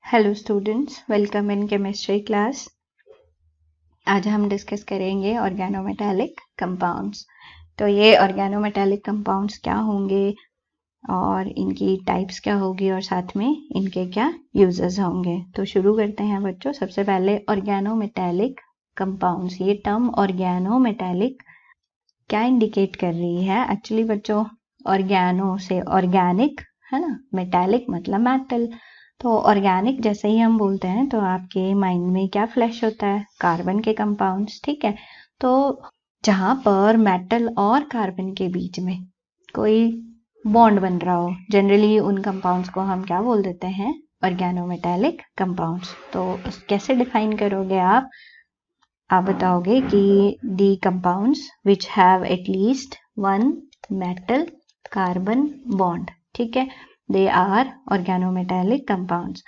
Hello students, welcome in chemistry class. आज हम discuss करेंगे ऑर्गेनोमेटालिक कंपाउंड्स। तो ये ऑर्गेनोमेटालिक कंपाउंड्स क्या होंगे और इनकी टाइप्स क्या होगी और साथ में इनके क्या यूजेस होंगे। तो शुरू करते हैं बच्चों। सबसे पहले ऑर्गेनोमेटालिक कंपाउंड्स। ये टर्म ऑर्गेनोमेटालिक क्या इंडिकेट कर रही है? एक्चुअली बच्चों, ऑर्गेनो से ऑर्गेनिक है ना, मेटालिक मतलब मेटल। तो ऑर्गेनिक जैसे ही हम बोलते हैं तो आपके माइंड में क्या फ्लैश होता है? कार्बन के कंपाउंड्स, ठीक है। तो जहां पर मेटल और कार्बन के बीच में कोई बॉन्ड बन रहा हो, जनरली उन कंपाउंड्स को हम क्या बोल देते हैं? Organometallic compounds. तो कैसे डिफाइन करोगे आप बताओगे कि the compounds which have at least one metal carbon bond, ठीक है, they are organometallic compounds.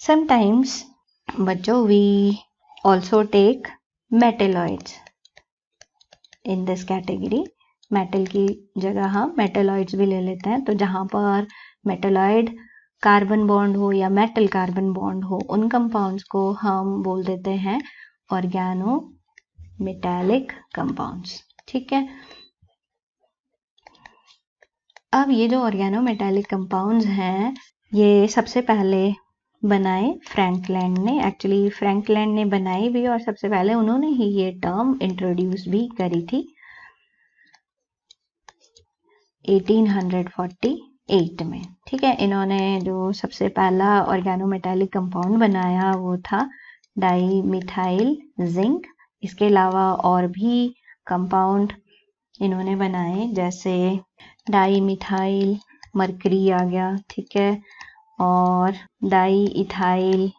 Sometimes बच्चों we also take metalloids in this category. Metal की जगह हम मेटलॉइड्स भी ले लेते हैं। तो जहां पर मेटलॉइड कार्बन बॉन्ड हो या मेटल कार्बन बॉन्ड हो, उन कंपाउंड्स को हम बोल देते हैं ऑर्गेनोमेटालिक कंपाउंड्स, ठीक है। अब ये जो ऑर्गेनोमेटालिक कंपाउंड्स हैं, ये सबसे पहले बनाए फ्रैंकलैंड ने। एक्चुअली फ्रैंकलैंड ने बनाई भी और सबसे पहले उन्होंने ही ये टर्म इंट्रोड्यूस भी करी थी 1848 में, ठीक है। इन्होंने जो सबसे पहला ऑर्गेनोमेटालिक कंपाउंड बनाया वो था डाईमिथाइल जिंक। इसके अलावा और भी कंपाउंड इन्होंने बनाए, जैसे डाईमिथाइल मरकरी आ गया, ठीक है, और डाई इथाइल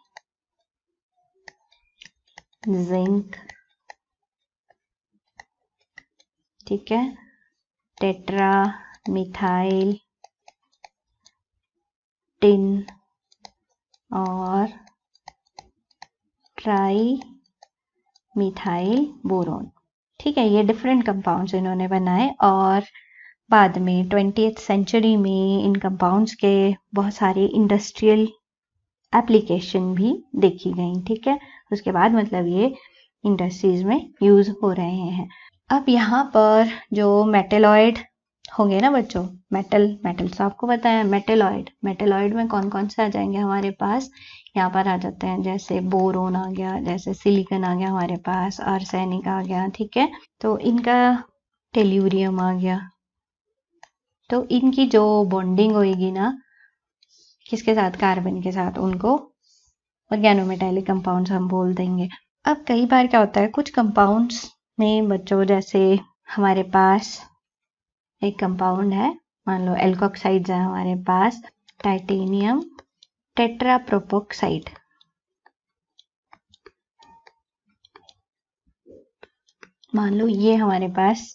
जिंक, ठीक है, टेट्रा मिथाइल टिन और ट्राई मिथाइल बोरोन, ठीक है। ये डिफरेंट कंपाउंड्स इन्होंने बनाए और बाद में 20th सेंचुरी में इन कंपाउंड्स के बहुत सारे इंडस्ट्रियल एप्लीकेशन भी देखी गई, ठीक है। उसके बाद मतलब ये इंडस्ट्रीज में यूज हो रहे हैं। अब यहाँ पर जो मेटलॉइड होंगे ना बच्चों, मेटल तो आपको पता है। मेटलॉइड में कौन कौन से आ जाएंगे हमारे पास? यहाँ पर आ जाते हैं जैसे बोरोन आ गया, जैसे सिलिकॉन आ गया हमारे पास, आर्सेनिक आ गया, ठीक है। तो इनका टेल्यूरियम आ गया। तो इनकी जो बॉन्डिंग होगी ना, किसके साथ? कार्बन के साथ, उनको ऑर्गेनोमेटालिक कंपाउंड्स हम बोल देंगे। अब कई बार क्या होता है, कुछ कंपाउंड्स में बच्चों, जैसे हमारे पास एक कंपाउंड है, मान लो एल्कोक्साइड्स है हमारे पास, टाइटेनियम टेट्राप्रोपोक्साइड, मान लो ये हमारे पास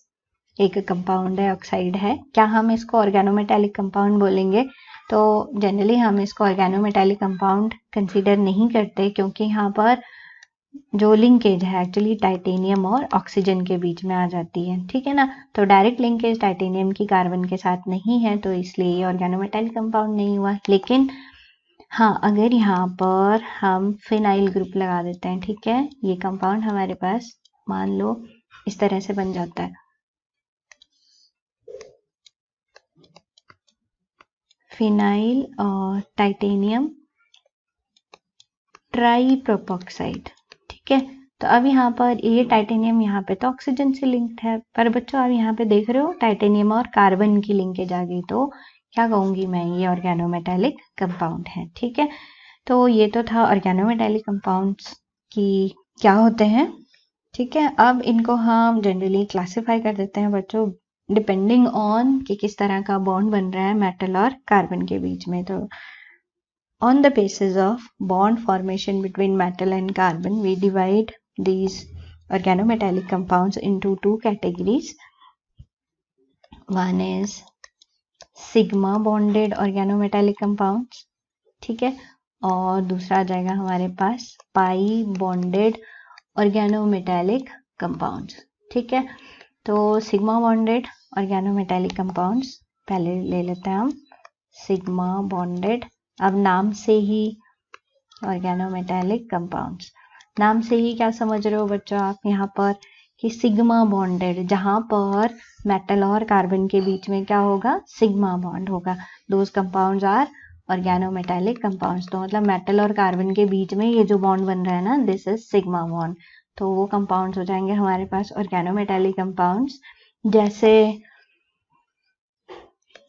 एक कंपाउंड है, ऑक्साइड है। क्या हम इसको ऑर्गेनोमेटालिक कंपाउंड बोलेंगे? तो जनरली हम इसको ऑर्गेनोमेटालिक कंपाउंड कंसीडर नहीं करते, क्योंकि यहाँ पर जो लिंकेज है एक्चुअली टाइटेनियम और ऑक्सीजन के बीच में आ जाती है, ठीक है ना। तो डायरेक्ट लिंकेज टाइटेनियम की कार्बन के साथ नहीं है, तो इसलिए ये ऑर्गेनोमेटालिक कंपाउंड नहीं हुआ। लेकिन हाँ, अगर यहाँ पर हम फिनाइल ग्रुप लगा देते हैं, ठीक है, ये कंपाउंड हमारे पास मान लो इस तरह से बन जाता है, फिनाइल और टाइटेनियम ट्राईप्रोपोक्साइड, ठीक है। तो अब यहाँ पर ये टाइटेनियम यहाँ पे तो ऑक्सीजन से लिंक्ड है, पर बच्चों आप यहाँ पे देख रहे हो टाइटेनियम और कार्बन की लिंकेज आ गई, तो क्या कहूंगी मैं? ये ऑर्गेनोमेटालिक कंपाउंड है, ठीक है। तो ये तो था ऑर्गेनोमेटालिक कंपाउंड्स की क्या होते हैं, ठीक है। अब इनको हम जनरली क्लासिफाई कर देते हैं बच्चों, डिपेंडिंग ऑन कि किस तरह का बॉन्ड बन रहा है मेटल और कार्बन के बीच में। तो on the basis of bond formation between metal and carbon, we divide these organometallic compounds into two categories. One is sigma bonded organometallic compounds, ठीक है, और दूसरा आ जाएगा हमारे पास पाई बॉन्डेड ऑर्गेनोमेटालिक कंपाउंड्स, ठीक है। तो सिग्मा बॉन्डेड ऑर्गेनोमेटालिक कंपाउंड्स पहले ले लेते हैं हम। सिग्मा बॉन्डेड, अब नाम से ही ऑर्गेनोमेटालिक कंपाउंड्स। नाम से ही क्या समझ रहे हो बच्चों आप यहाँ पर कि सिग्मा बॉन्डेड, जहां पर मेटल और कार्बन के बीच में क्या होगा, सिग्मा बॉन्ड होगा। Those compounds are organometallic compounds. तो मतलब मेटल और कार्बन के बीच में ये जो बॉन्ड बन रहा है ना, दिस इज सिग्मा बॉन्ड। तो वो कंपाउंड्स हो जाएंगे हमारे पास ऑर्गेनोमेटालिक कंपाउंड्स। जैसे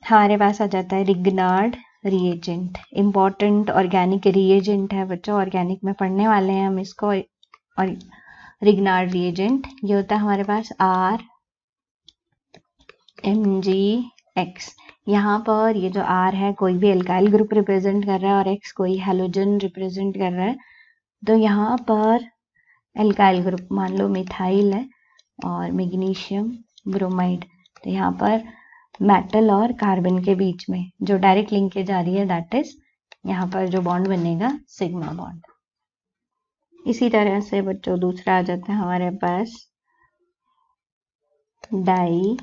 हमारे पास आ जाता है Grignard reagent, important organic reagent है बच्चों, ऑर्गेनिक में पढ़ने वाले हैं हम इसको। और रिग्नार्ड रिएजेंट ये होता है हमारे पास RMgX। यहाँ पर ये जो R है कोई भी एल्काइल ग्रुप रिप्रेजेंट कर रहा है और X कोई हैलोजन रिप्रेजेंट कर रहा है। तो यहाँ पर एल्काइल ग्रुप मान लो मिथाइल है और मैग्नीशियम ब्रोमाइड। तो यहाँ पर मेटल और कार्बन के बीच में जो डायरेक्ट लिंकेज आ रही है, दैट इज यहाँ पर जो बॉन्ड बनेगा सिग्मा बॉन्ड। इसी तरह से बच्चों दूसरा आ जाता है हमारे पास डाई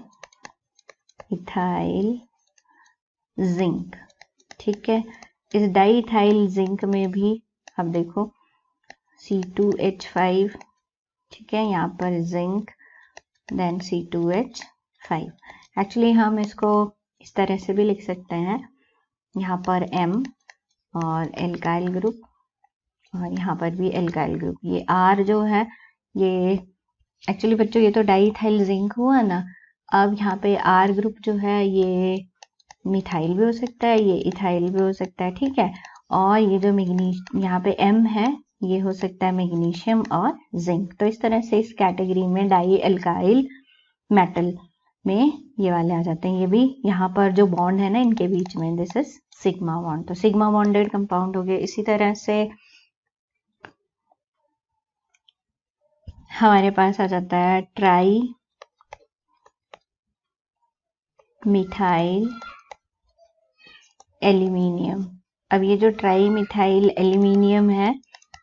इथाइल जिंक। ठीक है, इस डाई इथाइल जिंक में भी अब देखो C2H5, ठीक है, यहाँ पर जिंक देन C2H5। एक्चुअली हम इसको इस तरह से भी लिख सकते हैं, यहाँ पर M और एल्काइल ग्रुप और यहाँ पर भी एल्काइल ग्रुप। ये R जो है ये एक्चुअली बच्चों ये तो डाईइथाइल जिंक हुआ ना। अब यहाँ पे R ग्रुप जो है ये मिथाइल भी हो सकता है, ये इथाइल भी हो सकता है, ठीक है। और ये जो यहाँ पे M है ये हो सकता है मैग्नीशियम और जिंक। तो इस तरह से इस कैटेगरी में डाई एल्काइल मेटल में ये वाले आ जाते हैं। ये भी यहाँ पर जो बॉन्ड है ना इनके बीच में, दिस इज सिग्मा बॉन्ड। तो सिग्मा बॉन्डेड कंपाउंड हो गए। इसी तरह से हमारे पास आ जाता है ट्राई मिथाइल एल्यूमिनियम। अब ये जो ट्राई मिथाइल एल्यूमिनियम है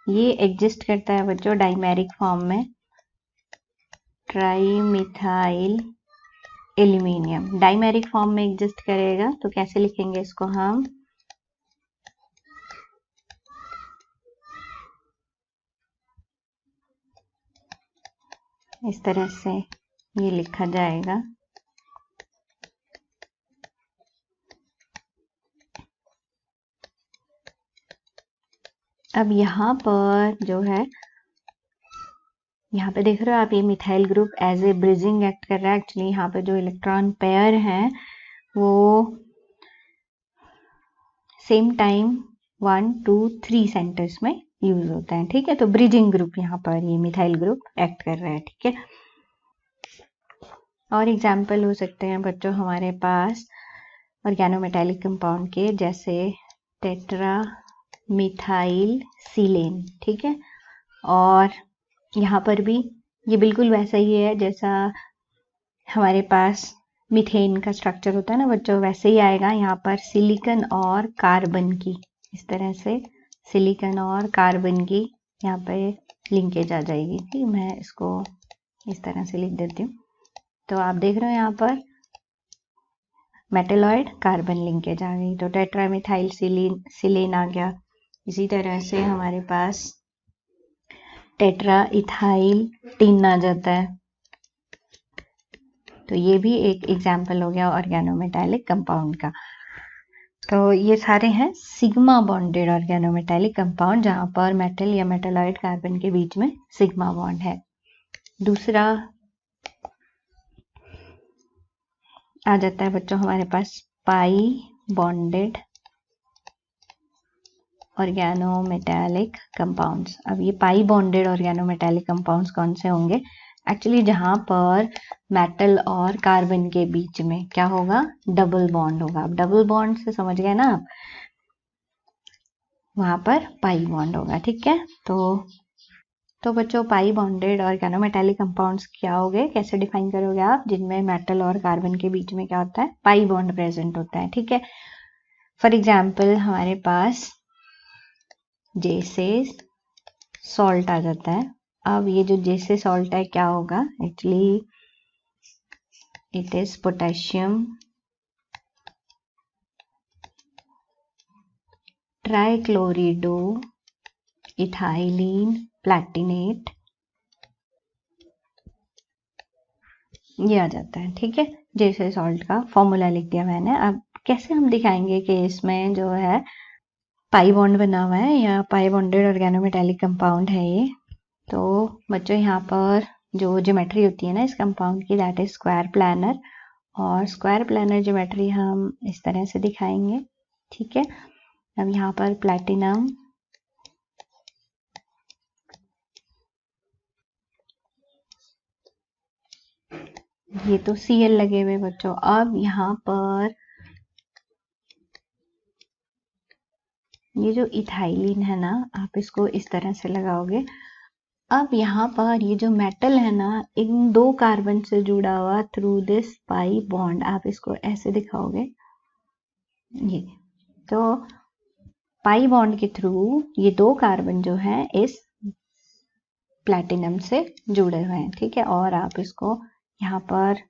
ये एग्जिस्ट करता है बच्चों डाइमेरिक फॉर्म में। Tri methyl aluminium dimeric form में एग्जिस्ट करेगा। तो कैसे लिखेंगे इसको हम, इस तरह से ये लिखा जाएगा। अब यहाँ पर जो है, यहाँ पे देख रहे हो आप, ये methyl group as a bridging act कर रहा है। एक्चुअली यहाँ पे जो इलेक्ट्रॉन पेयर है वो सेम टाइम 1, 2, 3 सेंटर्स में यूज होता है, ठीक है। तो ब्रिजिंग ग्रुप यहाँ पर ये मिथाइल ग्रुप एक्ट कर रहा है, ठीक है। और एग्जाम्पल हो सकते हैं बच्चों हमारे पास ऑर्गेनोमेटालिक कंपाउंड के, जैसे टेट्रा मिथाइल सिलेन, ठीक है। और यहाँ पर भी ये बिल्कुल वैसा ही है जैसा हमारे पास मीथेन का स्ट्रक्चर होता है ना बच्चों, वैसे ही आएगा। यहाँ पर सिलिकॉन और कार्बन की, इस तरह से सिलिकॉन और कार्बन की यहाँ पे लिंकेज आ जाएगी। ठीक, मैं इसको इस तरह से लिख देती हूँ। तो आप देख रहे हो यहाँ पर मेटलॉइड कार्बन लिंकेज आ गई, तो टेट्रामिथाइल सिलेन आ गया। इसी तरह से हमारे पास टेट्रा इथाइल टिन आ जाता है। तो ये भी एक एग्जाम्पल हो गया ऑर्गेनोमेटालिक कंपाउंड का। तो ये सारे हैं सिग्मा बॉन्डेड ऑर्गेनोमेटालिक कंपाउंड, जहां पर मेटल या मेटलॉइड कार्बन के बीच में सिग्मा बॉन्ड है। दूसरा आ जाता है बच्चों हमारे पास पाई बॉन्डेड ऑर्गेनोमेटालिक कंपाउंड्स। अब ये पाई बॉन्डेड ऑर्गेनोमेटालिक कंपाउंड्स कौन से होंगे? एक्चुअली जहां पर मेटल और कार्बन के बीच में क्या होगा, डबल बॉन्ड होगा। अब डबल बॉन्ड से समझ गए ना आप, वहां पर पाई बॉन्ड होगा, ठीक है। तो बच्चों पाई बॉन्डेड ऑर्गेनोमेटालिक कंपाउंड्स क्या हो गए, कैसे डिफाइन करोगे आप? जिनमें मेटल और कार्बन के बीच में क्या होता है, पाई बॉन्ड प्रेजेंट होता है, ठीक है। फॉर एग्जाम्पल हमारे पास जैसे सॉल्ट आ जाता है। अब ये जो जैसे सॉल्ट है क्या होगा, actually it is potassium trichlorido ethylene platinate, ये आ जाता है। ठीक है, जैसे सॉल्ट का फॉर्मूला लिख दिया मैंने। अब कैसे हम दिखाएंगे कि इसमें जो है पाई बॉन्ड बना हुआ है या पाई बॉन्डेड ऑर्गेनोमेटालिक कंपाउंड है ये। तो बच्चों यहाँ पर जो ज्योमेट्री होती है ना इस कंपाउंड की, दैट इज स्क्वायर प्लानर, और स्क्वायर प्लानर ज्योमेट्री हम इस तरह से दिखाएंगे। ठीक है, अब यहाँ पर प्लैटिनम, ये तो Cl लगे हुए बच्चों। अब यहाँ पर ये जो इथाइलिन है ना, आप इसको इस तरह से लगाओगे। अब यहाँ पर ये जो मेटल है ना, इन दो कार्बन से जुड़ा हुआ थ्रू दिस पाई बॉन्ड, आप इसको ऐसे दिखाओगे। ये तो पाई बॉन्ड के थ्रू ये दो कार्बन जो है इस प्लैटिनम से जुड़े हुए हैं। ठीक है, और आप इसको यहाँ पर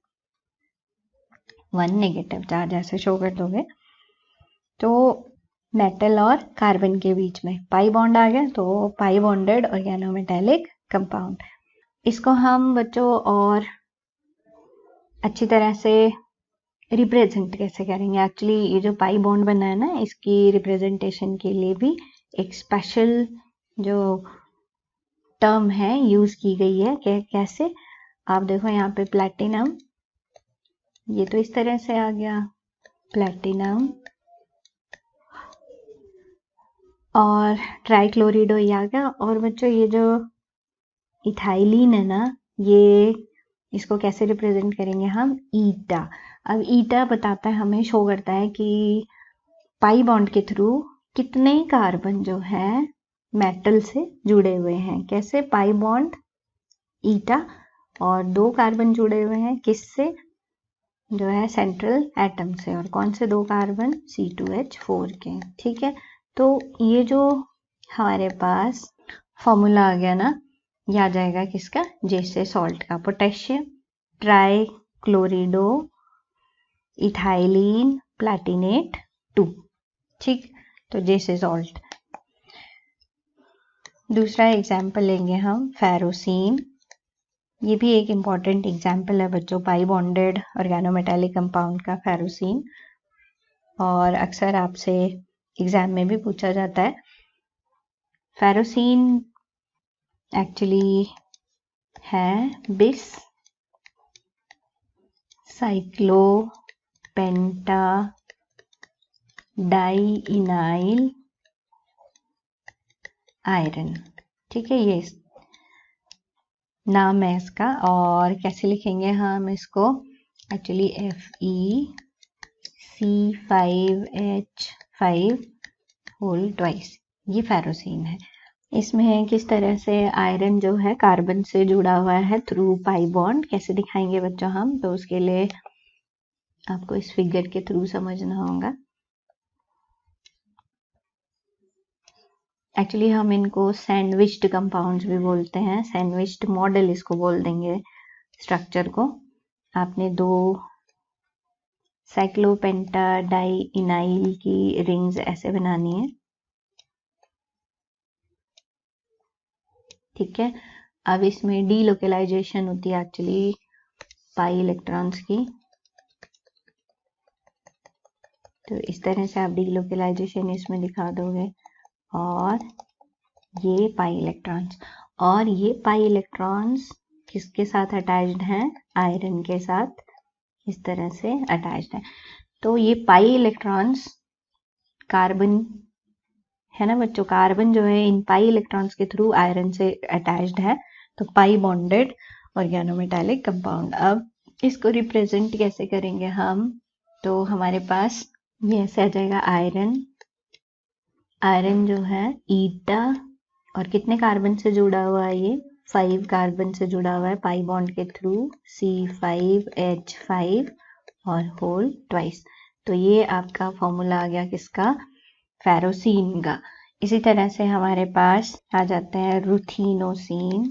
1 नेगेटिव चार्ज ऐसे शो कर दोगे तो मेटल और कार्बन के बीच में पाई बॉन्ड आ गया, तो पाई बॉन्डेड ऑर्गेनोमेटालिक कंपाउंड। इसको हम बच्चों और अच्छी तरह से रिप्रेजेंट कैसे करेंगे। एक्चुअली ये जो पाई बॉन्ड बना है ना, इसकी रिप्रेजेंटेशन के लिए भी एक स्पेशल जो टर्म है यूज की गई है। कैसे, आप देखो यहाँ पे प्लैटिनम, ये तो इस तरह से आ गया प्लैटिनम, और ट्राइक्लोरिडो ये आ गया। और बच्चों ये जो इथाइलिन है ना, ये इसको कैसे रिप्रेजेंट करेंगे हम, ईटा। अब ईटा बताता है, हमें शो करता है कि पाई बॉन्ड के थ्रू कितने कार्बन जो है मेटल से जुड़े हुए हैं। कैसे, पाई बॉन्ड ईटा, और दो कार्बन जुड़े हुए हैं किससे, जो है सेंट्रल एटम से। और कौन से दो कार्बन, C2H4 के। ठीक है, तो ये जो हमारे पास फॉर्मूला आ गया ना, ये आ जाएगा किसका, जैसे सॉल्ट का, पोटेशियम ट्राइक्लोरिडो इथाइलिन प्लैटिनेट 2। ठीक, तो जैसे सॉल्ट। दूसरा एग्जाम्पल लेंगे हम फेरोसिन। ये भी एक इम्पॉर्टेंट एग्जाम्पल है बच्चों पाई बॉन्डेड ऑर्गेनोमेटालिक कंपाउंड का, फेरोसिन। और अक्सर आपसे एग्जाम में भी पूछा जाता है। फेरोसिन एक्चुअली है बिस साइक्लोपेंटा डाइइनाइल आयरन। ठीक है, ये नाम है इसका। और कैसे लिखेंगे हम इसको, एक्चुअली FeC5H5 होल ट्वाइस, ये फेरोसिन है। इसमें किस तरह से आयरन जो है कार्बन से जुड़ा हुआ है थ्रू पाई बॉन्ड, कैसे दिखाएंगे बच्चों हम, तो उसके लिए आपको इस फिगर के थ्रू समझना होगा। एक्चुअली हम इनको सैंडविच्ड कंपाउंड्स भी बोलते हैं, सैंडविच्ड मॉडल इसको बोल देंगे स्ट्रक्चर को। आपने दो साइक्लोपेंटा डाइइनाइल की रिंग्स ऐसे बनानी है। ठीक है, अब इसमें डीलोकलाइजेशन होती है एक्चुअली पाई इलेक्ट्रॉन्स की। तो इस तरह से आप डीलोकलाइजेशन इसमें दिखा दोगे, और ये पाई इलेक्ट्रॉन्स, और ये पाई इलेक्ट्रॉन्स किसके साथ अटैच्ड हैं, आयरन के साथ इस तरह से अटैच्ड है। तो ये पाई इलेक्ट्रॉन्स कार्बन है ना बच्चों, कार्बन जो है इन पाई इलेक्ट्रॉन्स के थ्रू आयरन से अटैच्ड है, तो पाई बॉन्डेड ऑर्गेनोमेटालिक कंपाउंड। अब इसको रिप्रेजेंट कैसे करेंगे हम, तो हमारे पास ये ऐसे आ जाएगा आयरन, आयरन जो है ईटा, और कितने कार्बन से जुड़ा हुआ है, ये 5 कार्बन से जुड़ा हुआ है पाई बॉन्ड के थ्रू, C5H5 और होल ट्वाइस। तो ये आपका फॉर्मूला आ गया किसका, फेरोसिन का। इसी तरह से हमारे पास आ जाते हैं रुथिनोसिन।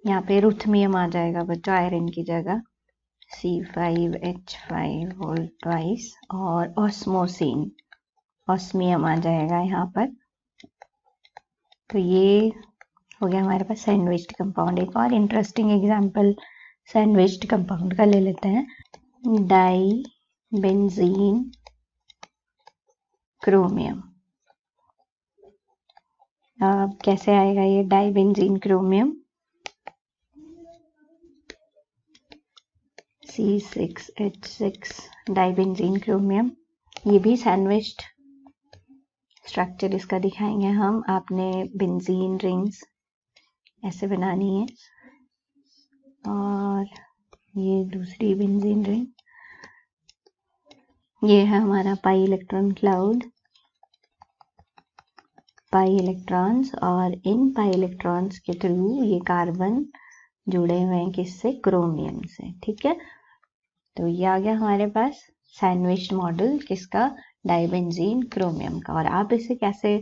यहाँ पे रुथमियम आ जाएगा बच्चों आयरन की जगह, C5H5 होल ट्वाइस। और ऑस्मोसिन, ऑस्मियम आ जाएगा यहाँ पर। तो ये हो गया हमारे पास सैंडविच्ड कंपाउंड। एक और इंटरेस्टिंग एग्जांपल सैंडविच्ड कंपाउंड का ले लेते हैं, डाई बेंजीन क्रोमियम। अब कैसे आएगा ये di benzene chromium? C6H6 dibenzene chromium. ये भी सैंडविच्ड स्ट्रक्चर इसका दिखाएंगे हम। आपने बेंजीन रिंग्स ऐसे बनानी है और ये दूसरी बेंजीन रिंग। ये है हमारा pi electron cloud, pi electrons, और इन पाई इलेक्ट्रॉन्स के थ्रू ये कार्बन जुड़े हुए हैं किससे? क्रोमियम से। ठीक है, तो ये आ गया हमारे पास सैंडविच मॉडल किसका? डाइबेंजीन क्रोमियम का। और आप इसे कैसे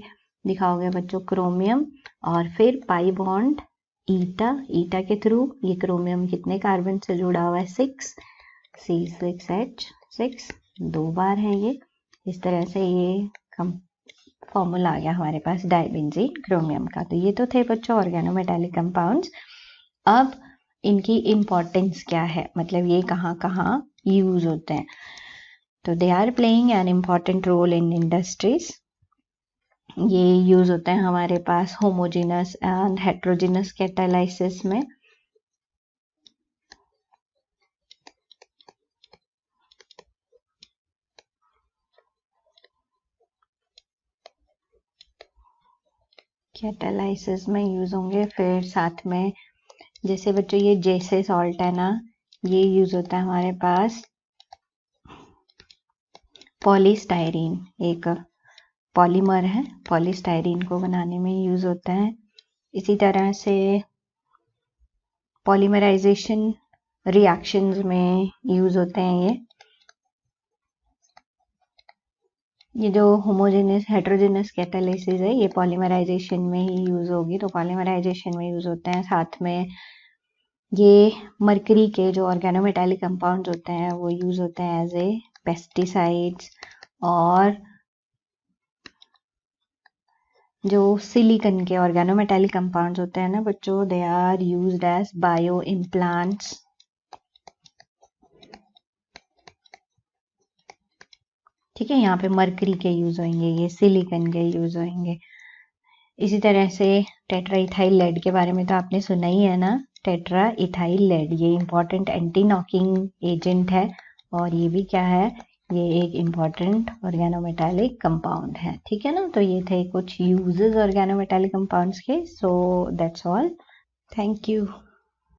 दिखाओगे बच्चों? क्रोमियम और फिर पाई बॉन्ड ईटा, ईटा के थ्रू ये क्रोमियम कितने कार्बन से जुड़ा हुआ है? 6, C6H6, 2 बार है ये। इस तरह से ये फॉर्मूला आ गया हमारे पास डाइबेंजीन क्रोमियम का। तो ये तो थे बच्चों ऑर्गेनोमेटालिक कंपाउंड्स। अब इनकी इम्पोर्टेंस क्या है, मतलब ये कहाँ कहाँ यूज होते हैं? तो they are playing an important role in industries. ये यूज होते हैं हमारे पास होमोजेनस एंड हेट्रोजेनस कैटालाइसिस में। कैटालाइसिस में यूज होंगे। फिर साथ में जैसे बच्चों ये जैसे सॉल्ट है ना, ये यूज होता है हमारे पास पॉलीस्टाइरीन, एक पॉलीमर है, पॉलीस्टाइरीन को बनाने में यूज होता है। इसी तरह से पॉलीमराइजेशन रिएक्शंस में यूज होते हैं ये जो होमोजेनस हेट्रोजेनस कैटालिसिस है ये पॉलीमराइजेशन में ही यूज होगी, तो पॉलीमराइजेशन में यूज होते हैं। साथ में ये मरकरी के जो ऑर्गेनोमेटालिक कंपाउंड्स होते हैं वो यूज होते हैं एज ए पेस्टिसाइड्स। और जो सिलिकॉन के ऑर्गेनोमेटालिक कंपाउंड्स होते हैं ना बच्चों, they are used as bio implants. ठीक है, यहाँ पे मरकरी के यूज होंगे, ये सिलिकॉन के यूज होंगे। इसी तरह से टेट्रा इथाइल लेड के बारे में तो आपने सुना ही है ना, टेट्रा इथाइल लेड ये इंपॉर्टेंट एंटी नॉकिंग एजेंट है। और ये भी क्या है? ये एक इम्पॉर्टेंट ऑर्गेनोमेटालिक कंपाउंड है। ठीक है ना, तो ये थे कुछ यूजेस ऑर्गेनोमेटालिक कंपाउंड्स के। So that's all, thank you.